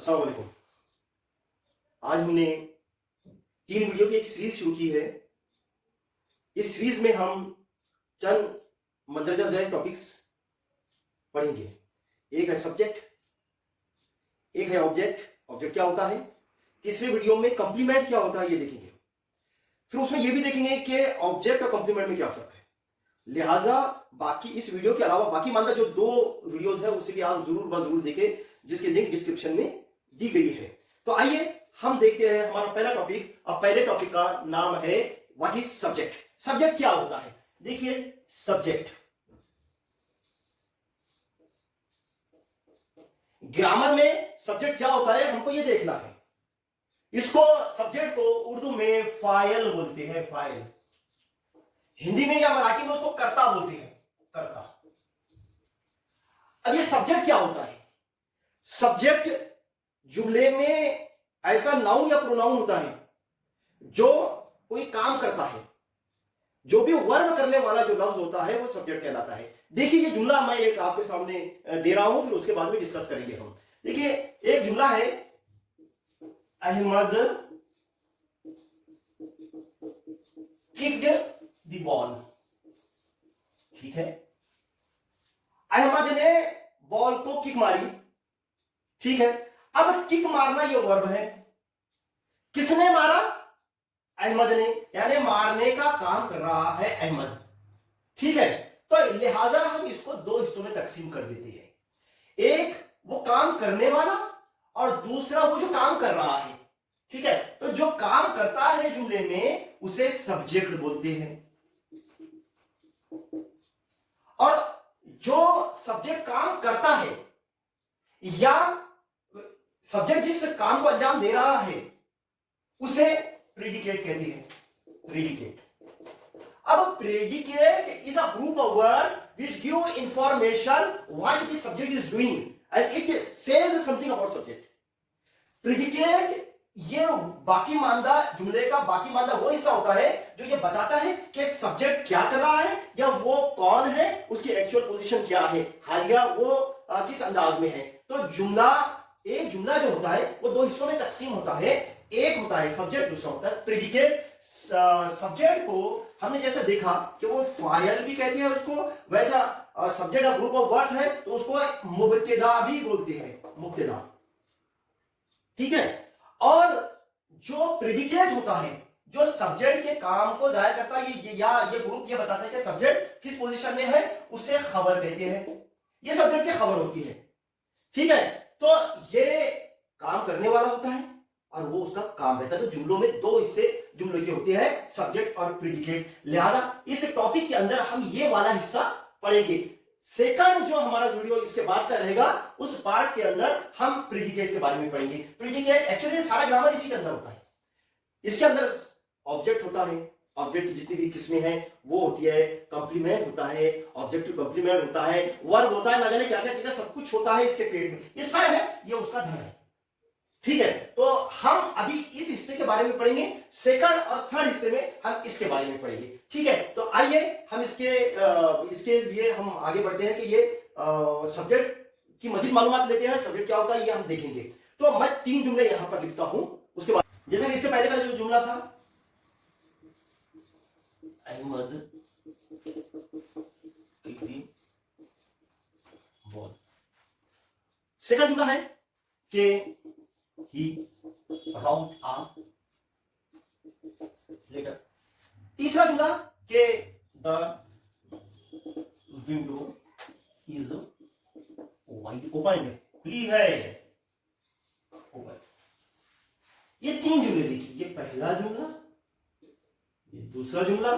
अस्सलाम वालेकुम। आज हमने 3 वीडियो की एक सीरीज शुरू की है। इस सीरीज में हम चंद मंदरजा ज़ैल टॉपिक्स पढ़ेंगे। एक है सब्जेक्ट, एक है ऑब्जेक्ट, ऑब्जेक्ट क्या होता है। तीसरे वीडियो में कंप्लीमेंट क्या होता है ये देखेंगे। फिर उसमें ये भी देखेंगे कि ऑब्जेक्ट और कंप्लीमेंट में क्या फर्क है। लिहाजा बाकी इस वीडियो के अलावा बाकी मानता जो 2 वीडियोस है उसे भी आप जरूर देखें, जिसकी लिंक डिस्क्रिप्शन में दी गई है। तो आइए हम देखते हैं हमारा पहला टॉपिक। अब पहले टॉपिक का नाम है व्हाट इज सब्जेक्ट। सब्जेक्ट क्या होता है। देखिए सब्जेक्ट, ग्रामर में सब्जेक्ट क्या होता है हमको ये देखना है। इसको सब्जेक्ट को उर्दू में फाइल बोलते हैं, फाइल। हिंदी में या मराठी में उसको कर्ता बोलते हैं, कर्ता। अब ये सब्जेक्ट क्या होता है। सब्जेक्ट जुमले में ऐसा नाउन या प्रोनाउन होता है जो कोई काम करता है। जो भी वर्ब करने वाला जो लफ्ज होता है वो सब्जेक्ट कहलाता है। देखिए ये जुमला मैं एक आपके सामने दे रहा हूं, फिर उसके बाद में डिस्कस करेंगे हम। देखिए एक जुमला है, अहमद किक्ड द बॉल। ठीक है, अहमद ने बॉल को किक मारी। ठीक है, अब किक मारना ये वर्ब है। किसने मारा, अहमद ने, यानी मारने का काम कर रहा है अहमद। ठीक है, तो लिहाजा हम इसको 2 हिस्सों में तकसीम कर देते हैं। एक वो काम करने वाला और दूसरा वो जो काम कर रहा है। ठीक है, तो जो काम करता है जुमले में उसे सब्जेक्ट बोलते हैं, और जो सब्जेक्ट काम करता है या सब्जेक्ट जिस काम को अंजाम दे रहा है उसे प्रेडिकेट कहते हैं, प्रेडिकेट। अब predicate is a group of words which give information what the subject is doing and it says something about subject. Predicate ये बाकी मानदा, जुमले का बाकी मानदा वो हिस्सा होता है जो ये बताता है कि सब्जेक्ट क्या कर रहा है या वो कौन है, उसकी एक्चुअल पोजीशन क्या है, हालिया वो किस अंदाज में है। तो जुमला, एक जुमला जो होता है वो 2 हिस्सों में तकसीम होता है। एक होता है सब्जेक्ट, दूसरा होता है प्रेडिकेट। सब्जेक्ट को हमने जैसे देखा कि वो फाइल भी कहते हैं उसको, वैसा सब्जेक्ट का ग्रुप ऑफ वर्ड्स है तो उसको मुब्तदा भी बोलते हैं, मुब्तदा। ठीक है, और जो प्रेडिकेट होता है जो सब्जेक्ट के काम को जाहिर करता है, ये ग्रुप ये बताता है कि सब्जेक्ट किस पोजीशन में है, उसे खबर कहते हैं। ये सब्जेक्ट की खबर होती है। ठीक है, तो ये काम करने वाला होता है और वो उसका काम रहता है। तो जुमलों में 2 हिस्से जुमलों के होते हैं, सब्जेक्ट और प्रेडिकेट। लिहाजा इस टॉपिक के अंदर हम ये वाला हिस्सा पढ़ेंगे। सेकंड जो हमारा वीडियो इसके बाद का रहेगा उस पार्ट के अंदर हम प्रेडिकेट के बारे में पढ़ेंगे। प्रेडिकेट एक्चुअली सारा ग्रामर इसी के अंदर होता है। इसके अंदर ऑब्जेक्ट होता है, ऑब्जेक्ट की जितनी भी किस्में हैं वो होती है, कंप्लीमेंट होता है, ऑब्जेक्टिव कंप्लीमेंट होता है, वर्ब होता है, ना जाने क्या क्या सब कुछ होता है इसके पेट में। ये सारा है, ये उसका धन है। ठीक है, तो हम अभी इस हिस्से के बारे में पढ़ेंगे, सेकंड और थर्ड हिस्से में हम इसके बारे में पढ़ेंगे। ठीक है, तो आइए हम इसके लिए हम आगे बढ़ते हैं कि ये सब्जेक्ट की मजीद मालूमात लेते हैं। सब्जेक्ट क्या होता है ये हम देखेंगे। तो मैं 3 जुमले यहां पर लिखता हूं, उसके बाद जैसे इससे पहले का जो जुमला था, अहमद बॉल। सेकंड जुमला है कि he wrote a letter। तीसरा जुमला कि the window is wide open, खुली है, open। ये 3 जुमले देखिए, ये पहला जुमला, ये दूसरा जुमला,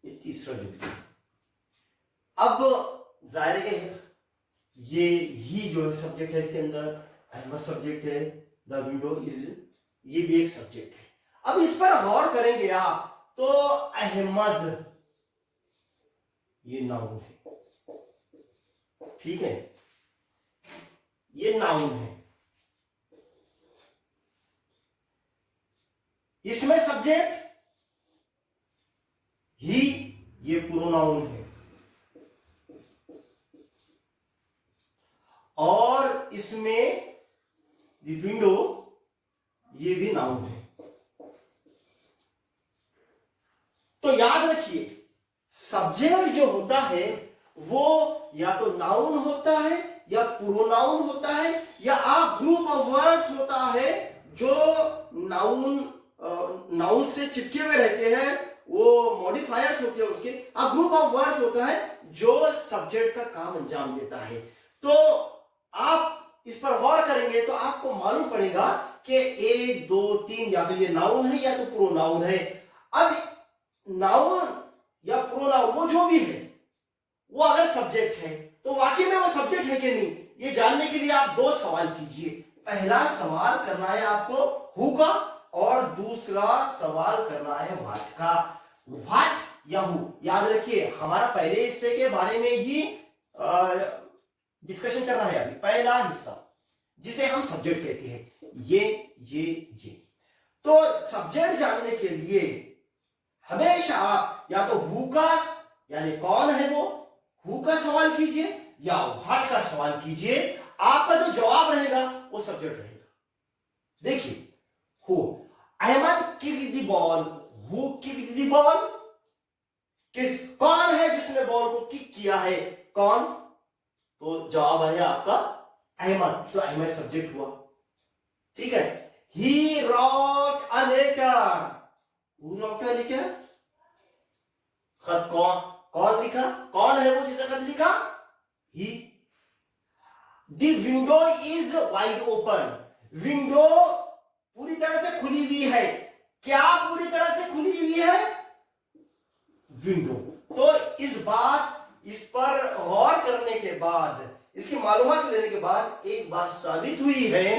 ये तीसरा जुमला। अब जाहिर है ये ही जो सब्जेक्ट है इसके अंदर, अहमद सब्जेक्ट है, द विंडो इज ये भी एक सब्जेक्ट है। अब इस पर गौर करेंगे आप तो अहमद ये नाउन है। ठीक है, ये नाउन है, इसमें सब्जेक्ट ही ये प्रोनाउन है, और इसमें द विंडो, ये भी नाउन है। तो याद रखिए, सब्जेक्ट जो होता है वो या तो नाउन होता है या प्रोनाउन होता है या आ ग्रुप ऑफ वर्ड्स होता है जो नाउन से चिपके हुए रहते हैं, वो मॉडिफायर्स होते हैं उसके। आ ग्रुप ऑफ वर्ड्स होता है जो सब्जेक्ट का काम अंजाम देता है। तो आप इस पर गौर करेंगे तो आपको मालूम पड़ेगा कि 1 2 3 या तो ये नाउन है या तो प्रोनाउन है। अब नाउन या प्रोनाउन वो जो भी है, वो अगर सब्जेक्ट है तो वाकई में वो सब्जेक्ट है कि नहीं, ये जानने के लिए आप 2 सवाल कीजिए। पहला सवाल करना है आपको हु का, और दूसरा सवाल करना है व्हाट का। व्हाट या हु, याद रखिए हमारा पहले हिस्से के बारे में ही डिस्कशन चल रहा है अभी। पहला हिस्सा जिसे हम सब्जेक्ट कहते हैं, ये। तो सब्जेक्ट जानने के लिए हमेशा आप या तो हु का, यानी कौन है वो, हु का सवाल कीजिए या व्हाट का सवाल कीजिए। आपका जो जवाब रहेगा वो सब्जेक्ट रहेगा। देखिए, who, Ahmed kick the ball, who kick the ball, कौन है जिसने बॉल को किक किया है, कौन? तो जवाब है आपका अहमद, तो अहमद सब्जेक्ट हुआ। ठीक है। He wrote a letter, who wrote a letter, खत कौन लिखा, कौन है वो जिसने खत लिखा? He. The window is wide open, window पूरी तरह से खुली हुई है। क्या पूरी तरह से खुली हुई है? विंडो। तो इस पर गौर करने के बाद, इसकी मालूमात लेने के बाद एक बात साबित हुई है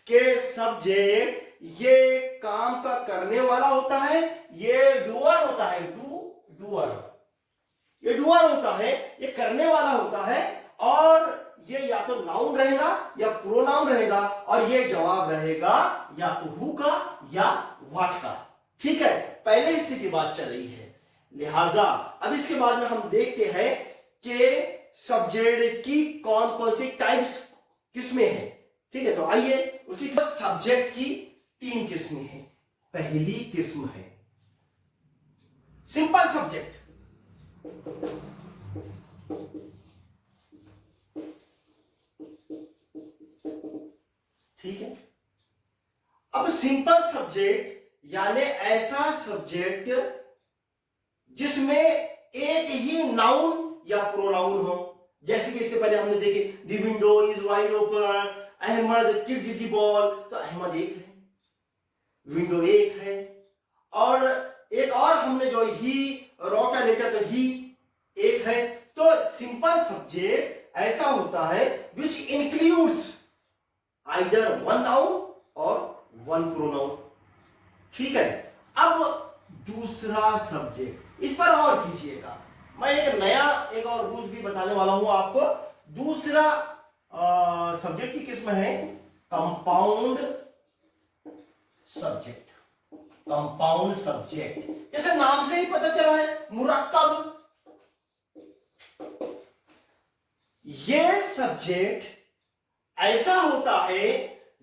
कि सब्जेक्ट ये काम का करने वाला होता है, ये डूअर होता है, डूअर, ये डूअर होता है, ये करने वाला होता है, और ये या तो नाउन रहेगा या प्रोनाउन रहेगा, और ये जवाब रहेगा या तो हु का या व्हाट का। ठीक है, पहले हिस्से की बात चल रही है। लिहाजा अब इसके बाद में हम देखते हैं कि सब्जेक्ट की कौन कौन सी टाइप्स किस्में हैं। ठीक है, तो आइए उसकी सब्जेक्ट की 3 किस्में हैं। पहली किस्म है सिंपल सब्जेक्ट। ठीक है, अब सिंपल सब्जेक्ट यानी ऐसा सब्जेक्ट जिसमें एक ही नाउन या प्रोनाउन हो। जैसे कि इससे पहले हमने देखे the window is wide open, Ahmed kicked the ball, तो अहमद एक है, विंडो एक है, और एक और हमने जो ही रॉट अ लेटर, तो ही एक है। तो सिंपल सब्जेक्ट ऐसा होता है which includes either one noun और वन प्रोनाउन। ठीक है, अब दूसरा सब्जेक्ट, इस पर और कीजिएगा, मैं एक और रूल्स भी बताने वाला हूं आपको। दूसरा सब्जेक्ट की किस्म है कंपाउंड सब्जेक्ट। कंपाउंड सब्जेक्ट जैसे नाम से ही पता चला है, मुरक्कब। ये सब्जेक्ट ऐसा होता है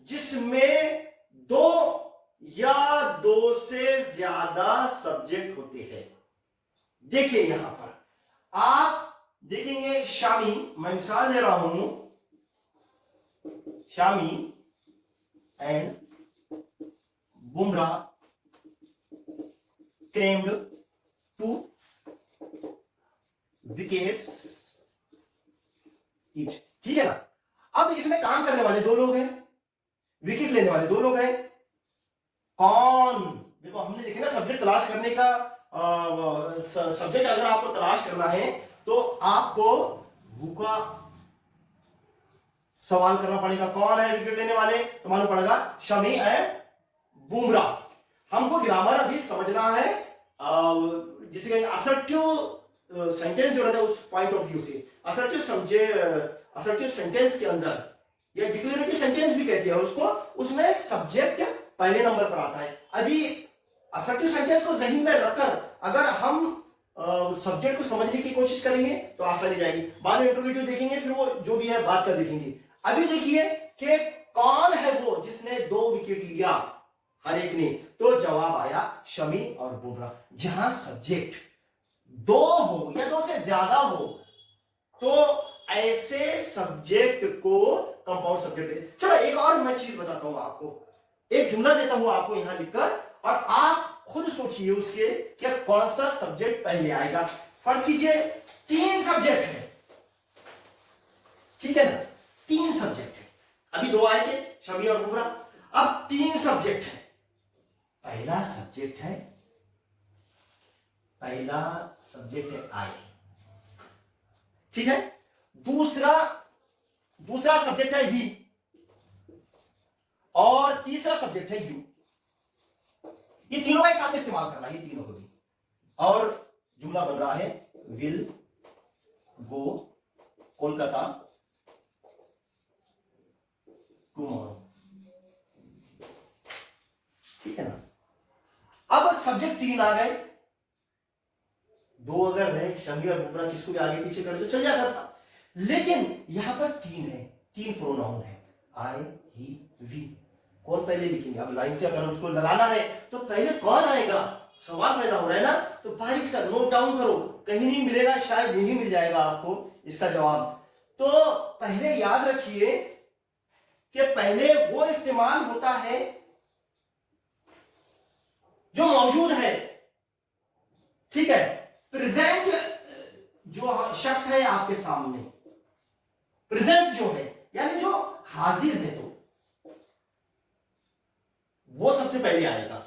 जिसमें 2 या 2 से ज्यादा सब्जेक्ट होते हैं। देखिए यहां पर आप देखेंगे शामी, मैं मिसाल दे रहा हूं, Shami and Bumrah claimed 2 wickets each. ठीक है ना। अब इसमें काम करने वाले 2 लोग हैं, विकेट लेने वाले 2 लोग हैं। कौन? देखो हमने देखे ना, सब्जेक्ट तलाश करने का, सब्जेक्ट अगर आपको तलाश करना है तो आपको हु का सवाल करना पड़ेगा। कौन है विकेट लेने वाले? तो मालूम पड़ेगा शमी एंड बुमराह। हमको ग्रामर अभी समझना है, जिसे कहेंगे असर्टिव सेंटेंस जो रहता है उस पॉइंट ऑफ व्यू से। असर्टिव सेंटेंस के अंदर, या डिक्लेरेटिव सेंटेंस भी कहते हैं उसको, उसमें सब्जेक्ट पहले नंबर पर आता है। अभी असर्टिव सेंटेंस को जहन में रखकर अगर हम सब्जेक्ट को समझने की कोशिश करेंगे तो आसानी जाएगी। बाद में इंट्रोगेटिव देखेंगे, फिर वो जो भी है बात कर देखेंगे। अभी देखिए कि कौन है वो जिसने 2 विकेट लिया हर एक ने? तो जवाब आया शमी और बुमराह। जहां सब्जेक्ट 2 हो या 2 से ज्यादा हो तो ऐसे सब्जेक्ट को कंपाउंड सब्जेक्ट कहते हैं। चलो एक और मैं चीज बताता हूं आपको, एक जुमला देता हूं आपको यहां लिखकर, और आप खुद सोचिए उसके कि कौन सा सब्जेक्ट पहले आएगा। फर्ज कीजिए 3 सब्जेक्ट है, ठीक है ना, 3 सब्जेक्ट है, अभी 2 आए थे शमी और बुमराह, अब 3 सब्जेक्ट है। पहला सब्जेक्ट है आई, ठीक है। दूसरा सब्जेक्ट है ही, और तीसरा सब्जेक्ट है यू। ये तीनों का एक साथ में इस्तेमाल करना है, ये तीनों को भी, और जुमला बन रहा है विल गो कोलकाता टुमारो, ठीक है ना। अब सब्जेक्ट 3 आ गए, 2 अगर रहे शमी और बुमराह किसको भी आगे पीछे करे तो चल जाता था, लेकिन यहां पर 3 है, 3 प्रोनाउन है, आई ही वी। कौन पहले लिखेंगे? अब लाइन से अगर उसको लगाना है तो पहले कौन आएगा, सवाल पैदा हो रहा है ना। तो बारीक सा नोट डाउन करो, कहीं नहीं मिलेगा, शायद यही मिल जाएगा आपको इसका जवाब। तो पहले याद रखिए कि पहले वो इस्तेमाल होता है जो मौजूद है, ठीक है। प्रेजेंट जो शख्स है आपके सामने, प्रेजेंट जो है यानी जो हाजिर है, तो वो सबसे पहले आएगा,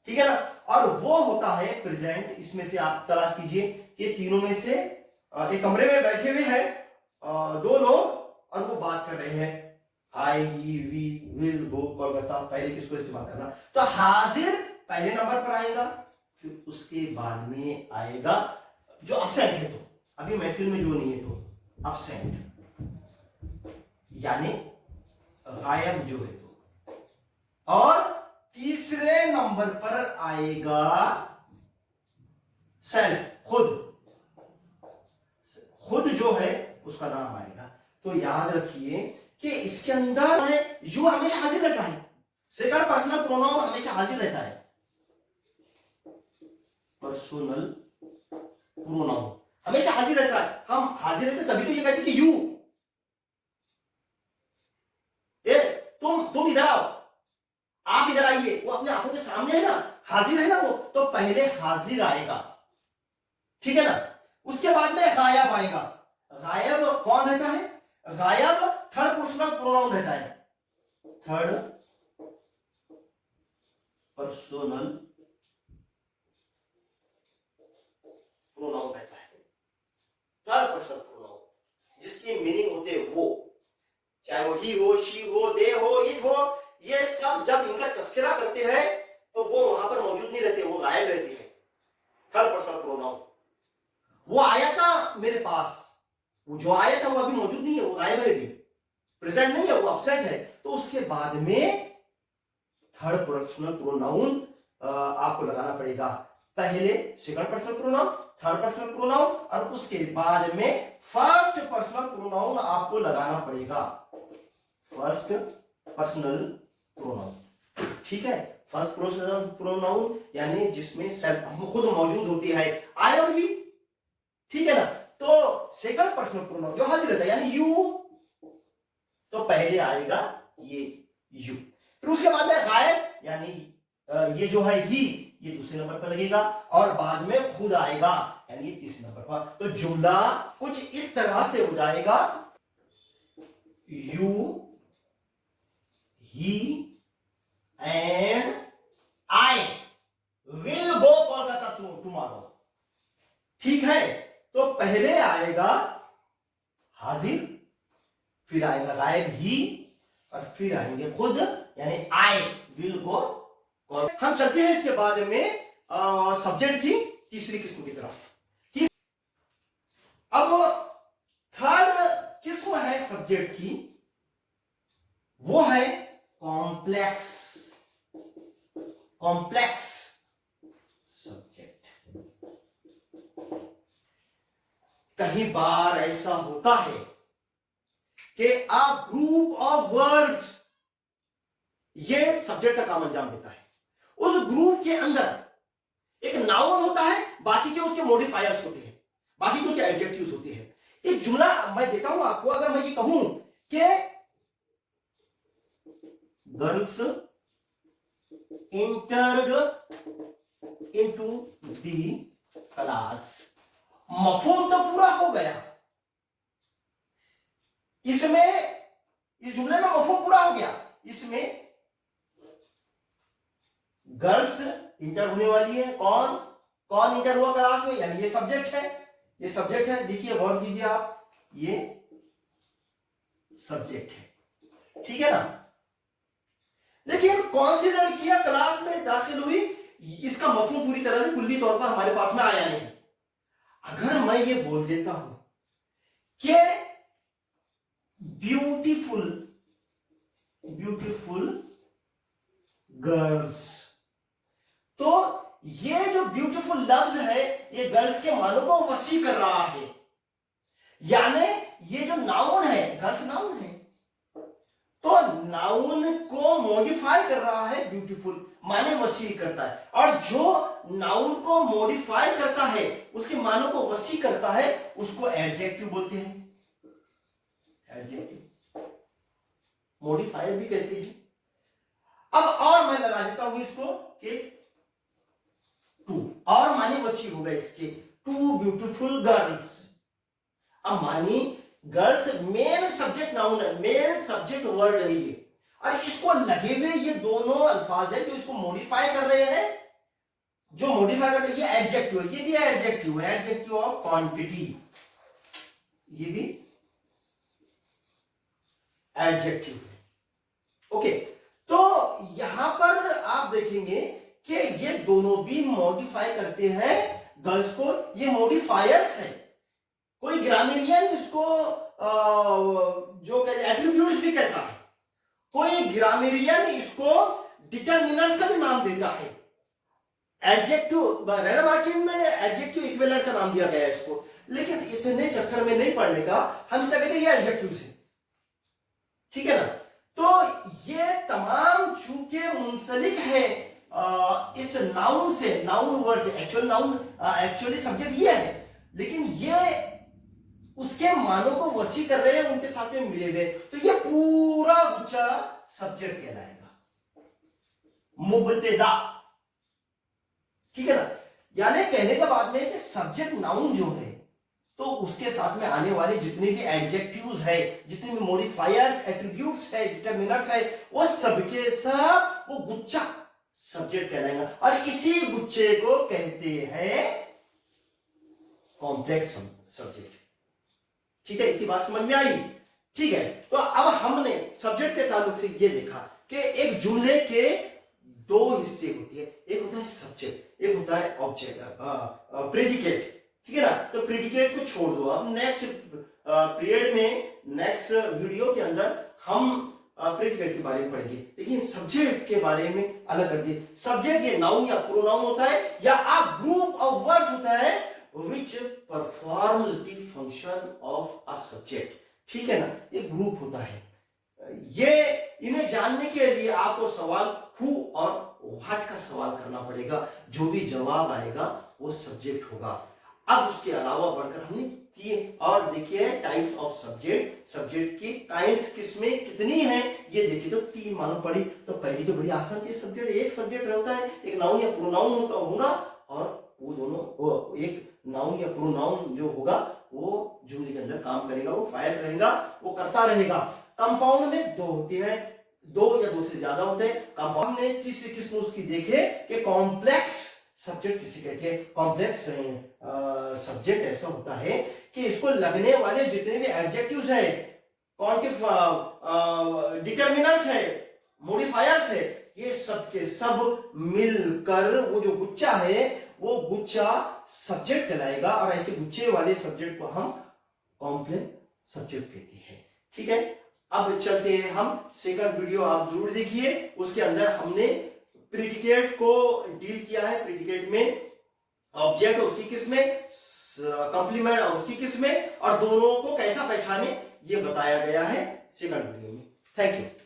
ठीक है ना। और वो होता है प्रेजेंट। इसमें से आप तलाश कीजिए कि तीनों में से एक कमरे में बैठे हुए हैं 2 लोग और वो बात कर रहे हैं, आई ही वी विल गो कोलकाता। पहले किसको इस्तेमाल करना? तो हाजिर पहले नंबर पर आएगा, फिर उसके बाद में आएगा जो अब्सेंट है, तो अभी महफिल में जो नहीं है तो अब्सेंट यानी गायब जो है, तो और तीसरे नंबर पर आएगा सेल्फ, खुद जो है उसका नाम आएगा। तो याद रखिए कि इसके अंदर है यू हमेशा हाजिर रहता है, सेकंड पर्सनल प्रोनाउन हमेशा हाजिर रहता है, पर्सनल प्रोनाउन हमेशा हाजिर रहता है। हम हाजिर रहते तभी तो ये कहते कि यू, तुम इधर आओ, आप इधर आइए, वो अपने आंखों के सामने है ना, हाजिर है ना वो, तो पहले हाजिर आएगा, ठीक है ना। उसके बाद में गायब आएगा। गायब कौन रहता है? गायब थर्ड पर्सनल प्रोनाउन रहता है, थर्ड पर्सनल प्रोनाउन रहता है, थर्ड पर्सनल प्रोनाउन, जिसकी मीनिंग होते हैं वो, चाहे वो ही हो, शी हो, दे हो, इट हो, ये सब जब इनका तस्करा करते हैं तो वो वहां पर मौजूद नहीं रहते, वो गायब रहते हैं। थर्ड पर्सनल प्रोनाउन, वो आया था मेरे पास, वो जो आया था वो अभी मौजूद नहीं है, वो गायब है, भी प्रेजेंट नहीं है, वो अपसेंट है। तो उसके बाद में थर्ड पर्सनल प्रोनाउन आपको लगाना पड़ेगा, पहले second personal pronoun, third personal pronoun, और उसके बाद में फर्स्ट पर्सनल प्रोनाउन आपको लगाना पड़ेगा, फर्स्ट पर्सनल प्रोनाउन, ठीक है। फर्स्ट पर्सनल प्रोनाउन यानी जिसमें सेल्फ खुद मौजूद होती है, आई और वी, ठीक है ना। तो सेकंड पर्सनल प्रोनाउन जो हाजिर रहता है यानी यू, तो पहले आएगा ये यू, फिर उसके बाद में गायब यानी ये जो है ही, ये दूसरे नंबर पर लगेगा, और बाद में खुद आएगा यानी ये तीसरे नंबर पर। तो जुमला कुछ इस तरह से हो जाएगा, you he and I will go Kolkata tomorrow, ठीक है। तो पहले आएगा हाजिर, फिर आएगा गायब ही, और फिर आएंगे खुद यानी आई विल गो। हम चलते हैं इसके बाद में सब्जेक्ट की तीसरी किस्म की तरफ। अब थर्ड किस्म है सब्जेक्ट की, वो है कॉम्प्लेक्स सब्जेक्ट। कई बार ऐसा होता है कि अ ग्रुप ऑफ वर्ड्स, ये सब्जेक्ट का काम अंजाम देता है। उस ग्रुप के अंदर एक नाउन होता है, बाकी के उसके मॉडिफायर्स होते हैं, बाकी के उसके एडजेक्टिव्स होते हैं। एक जुमला मैं देता हूं आपको, अगर मैं ये कहूं कि girls entered into the class, मफहूम तो पूरा हो गया, इसमें इस जुमले में मफहूम पूरा हो गया। इसमें गर्ल्स इंटर होने वाली है, कौन कौन इंटर हुआ क्लास में, यानी ये सब्जेक्ट है, ये सब्जेक्ट है। देखिए गौर कीजिए आप, ये सब्जेक्ट है, ठीक है ना। लेकिन कौन सी लड़कियां क्लास में दाखिल हुई, इसका मफहूम पूरी तरह से कुल्ली तौर पर हमारे पास में आया नहीं। अगर मैं ये बोल देता हूं कि ब्यूटीफुल ब्यूटीफुल गर्ल्स, तो ये जो ब्यूटीफुल लफ्ज है ये गर्ल्स के मानों को वसी कर रहा है, यानी ये जो नाउन है, गर्ल्स नाउन है, तो नाउन को मॉडिफाई कर रहा है ब्यूटीफुल, माने वसी करता है। और जो नाउन को मॉडिफाई करता है, उसके मानों को वसी करता है, उसको एडजेक्टिव बोलते हैं। एडजेक्टिव, मॉडिफायर भी कहते हैं। अब और मैं लगा देता हूं इसको कि टू, और माने वसी हो गए इसके, टू ब्यूटीफुल गर्ल्स। अब मानी गर्ल्स मेन सब्जेक्ट नाउन है, मेन सब्जेक्ट वर्ड है ये, और इसको लगे हुए ये दोनों अल्फाज है जो इसको मॉडिफाई कर रहे हैं, जो मॉडिफाई करते हैं, ये एडजेक्टिव है, ये भी एडजेक्टिव है, एडजेक्टिव ऑफ क्वांटिटी, ये भी एडजेक्टिव है। ओके, तो यहां पर आप देखेंगे कि ये दोनों भी मॉडिफाई करते हैं गर्ल्स को, ये मॉडिफायर्स है। कोई ग्रामेरियन इसको जो एट्रीब्यूट्स भी कहता है, कोई ग्रामेरियन इसको डिटरमिनर्स का भी नाम देता है। एडजेक्टिव, रेना मार्टिन में एडजेक्टिव इक्विवेलेंट का नाम दिया गया है इसको, लेकिन इतने चक्कर में नहीं पड़ने का, हम क्या कहते हैं ये एडजेक्टिव है, ठीक है ना। तो ये तमाम चूंकि मुंसलिक है इस नाउन से, नाउन वर्ड से, एक्चुअल नाउन एक्चुअली सब्जेक्ट ये है, लेकिन ये उसके मानों को वसी कर रहे हैं, उनके साथ में मिले हुए, तो ये पूरा गुच्छा सब्जेक्ट कहलाएगा, मुब्तदा, ठीक है ना। यानी कहने का बाद में कि सब्जेक्ट नाउन जो है, तो उसके साथ में आने वाले जितने भी एडजेक्टिव्स है, जितने भी मॉडिफायर्स, एट्रीब्यूट्स है, डिटरमिनर्स है, वो सबके सब वो गुच्छा सब्जेक्ट कहलाएगा, और इसी गुच्छे को कहते हैं कॉम्प्लेक्स सब्जेक्ट, ठीक है। इतनी बात समझ में आई, ठीक है। तो अब हमने सब्जेक्ट के ताल्लुक से ये देखा कि एक जुमले के दो हिस्से होती है, एक होता है सब्जेक्ट, एक होता है ऑब्जेक्ट, प्रेडिकेट, ठीक है ना। तो प्रेडिकेट को छोड़ दो, अब नेक्स्ट पीरियड में, नेक्स्ट वीडियो के अंदर हम प्रेडिकेट के बारे में पढ़ेंगे, लेकिन सब्जेक्ट के बारे में अलग कर दिए। सब्जेक्ट ये नाउन या प्रोनाउन होता है, या अ ग्रुप ऑफ वर्ड्स होता है which performs the function of a subject, ठीक है ना। एक ग्रुप होता है, ये इन्हें जानने के लिए आपको सवाल हु और व्हाट का सवाल करना पड़ेगा, जो भी जवाब आएगा वो सब्जेक्ट होगा। अब उसके अलावा बढ़कर हमने तीन और देखिए टाइप्स ऑफ सब्जेक्ट, सब्जेक्ट की काइंड्स किसमें कितनी हैं ये देखिए, तो तीन मालूम पड़ी। तो पहली तो बड़ी आसान थी, सब्जेक्ट एक सब्जेक्ट होता है, एक नाउन या प्रोनाउन होगा, और वो दोनों, वो एक नाउन या प्रोनाउन जो होगा वो जुमले के अंदर काम करेगा, वो फाइल रहेगा, वो करता रहेगा। कंपाउंड में दो होते हैं, दो या दो से ज्यादा होते हैं। कंपाउंड में तीसरी किस्म उसकी देखे कि कॉम्प्लेक्स सब्जेक्ट किसे कहते हैं। कॉम्प्लेक्स सब्जेक्ट ऐसा होता है कि इसको लगने वाले जितने भी एडजेक्टिव्स हैं, कौन के डिटरमिनर्स है, मॉडिफायर्स है, ये सब के सब मिलकर वो जो गुच्छा है वो गुच्छा सब्जेक्ट कहलाएगा, और ऐसे गुच्छे वाले सब्जेक्ट को हम कॉम्प्लेक्स सब्जेक्ट कहते हैं, ठीक है। अब चलते हैं हम सेकंड वीडियो, आप जरूर देखिए, उसके अंदर हमने प्रेडिकेट को डील किया है। प्रेडिकेट में ऑब्जेक्ट उसकी किस्में, कॉम्प्लीमेंट और उसकी किस्में, और दोनों को कैसा पहचाने ये बताया गया है सेकंड वीडियो में। Thank you.